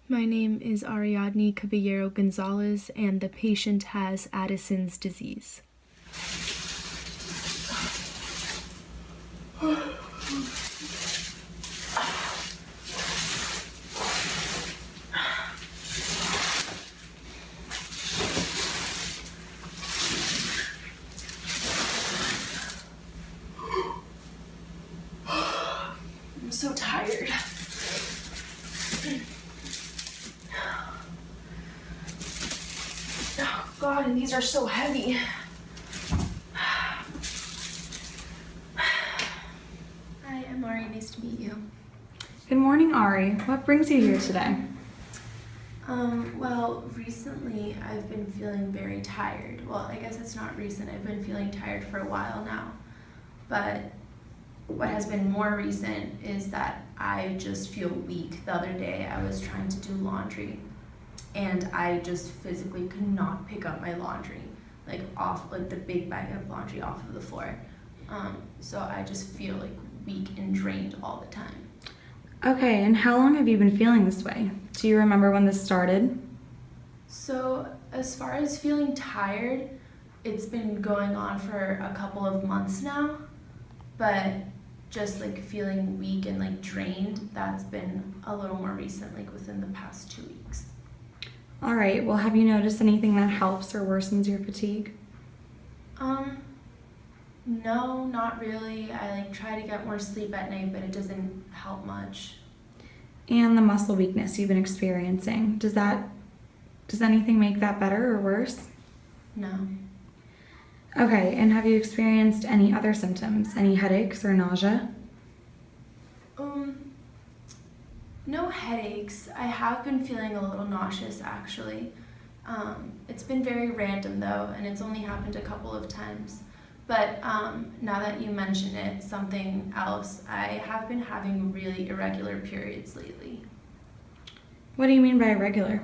My name is Ariadne Caballero Gonzalez, and the patient has Addison's disease. I'm so tired. Oh God, and these are so heavy. Hi, I'm Ari. Nice to meet you. Good morning, Ari. What brings you here today? Well, recently I've been feeling very tired. Well, I guess it's not recent. I've been feeling tired for a while now. But what has been more recent is that I just feel weak. The other day I was trying to do laundry and I just physically could not pick up my laundry, off the big bag of laundry off of the floor. So I just feel weak and drained all the time. Okay, and how long have you been feeling this way? Do you remember when this started? So as far as feeling tired, it's been going on for a couple of months now, but just feeling weak and drained, that's been a little more recent, within the past 2 weeks. All right, well, have you noticed anything that helps or worsens your fatigue? No, not really. I try to get more sleep at night, but it doesn't help much. And the muscle weakness you've been experiencing, does anything make that better or worse? No. Okay, and have you experienced any other symptoms? Any headaches or nausea? No headaches. I have been feeling a little nauseous actually. It's been very random though, and it's only happened a couple of times. But now that you mention it, something else, I have been having really irregular periods lately. What do you mean by irregular?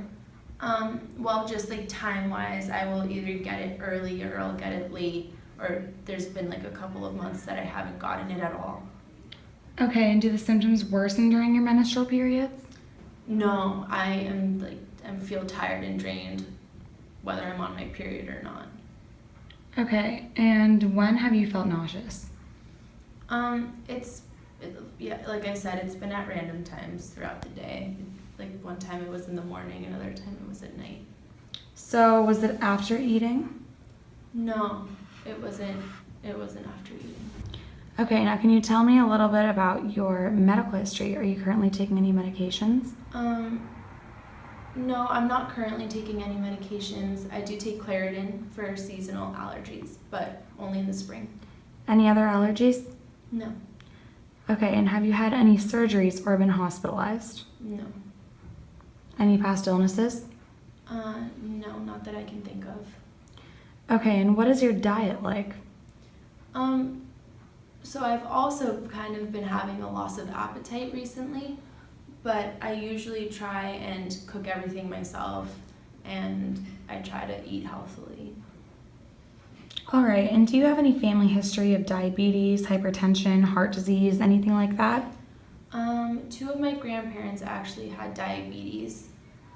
Well, just time-wise, I will either get it early or I'll get it late, or there's been a couple of months that I haven't gotten it at all. Okay, and do the symptoms worsen during your menstrual periods? No, I feel tired and drained whether I'm on my period or not. Okay, and when have you felt nauseous? Like I said, it's been at random times throughout the day. One time it was in the morning, another time it was at night. So was it after eating? No, it wasn't after eating. Okay, now can you tell me a little bit about your medical history? Are you currently taking any medications? No, I'm not currently taking any medications. I do take Claritin for seasonal allergies, but only in the spring. Any other allergies? No. Okay, and have you had any surgeries or been hospitalized? No. Any past illnesses? No, not that I can think of. Okay, and what is your diet like? So I've also kind of been having a loss of appetite recently, but I usually try and cook everything myself, and I try to eat healthily. All right, and do you have any family history of diabetes, hypertension, heart disease, anything like that? 2 of my grandparents actually had diabetes,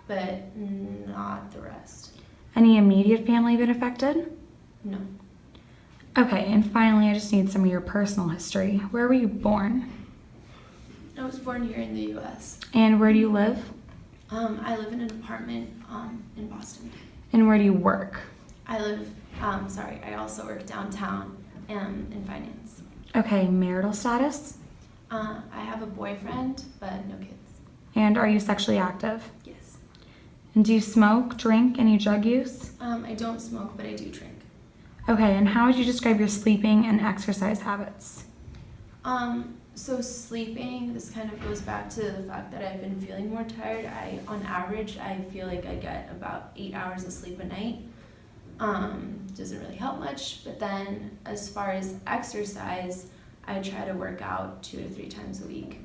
but not the rest. Any immediate family been affected? No. Okay, and finally, I just need some of your personal history. Where were you born? I was born here in the U.S. And where do you live? I live in an apartment in Boston. And where do you work? I also work downtown in finance. Okay, marital status? I have a boyfriend, but no kids. And are you sexually active? Yes. And do you smoke, drink, any drug use? I don't smoke, but I do drink. Okay, and how would you describe your sleeping and exercise habits? So sleeping, this kind of goes back to the fact that I've been feeling more tired. On average, I feel like I get about 8 hours of sleep a night. Doesn't really help much, but then as far as exercise, I try to work out 2 to 3 times a week.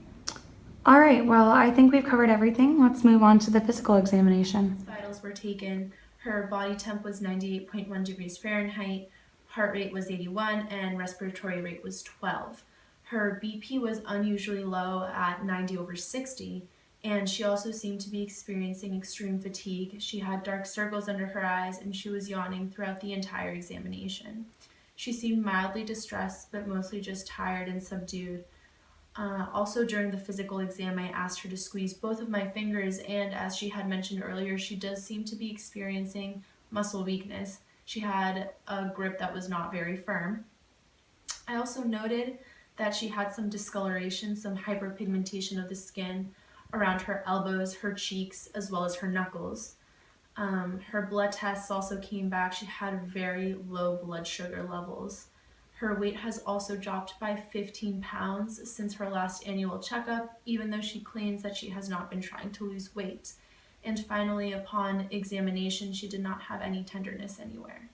All right, well, I think we've covered everything. Let's move on to the physical examination. Vitals were taken. Her body temp was 98.1 degrees Fahrenheit, heart rate was 81, and respiratory rate was 12. Her BP was unusually low at 90/60, And she also seemed to be experiencing extreme fatigue. She had dark circles under her eyes and she was yawning throughout the entire examination. She seemed mildly distressed, but mostly just tired and subdued. Also, during the physical exam, I asked her to squeeze both of my fingers, and as she had mentioned earlier, she does seem to be experiencing muscle weakness. She had a grip that was not very firm. I also noted that she had some discoloration, some hyperpigmentation of the skin around her elbows, her cheeks, as well as her knuckles. Her blood tests also came back. She had very low blood sugar levels. Her weight has also dropped by 15 pounds since her last annual checkup, even though she claims that she has not been trying to lose weight. And finally, upon examination, she did not have any tenderness anywhere.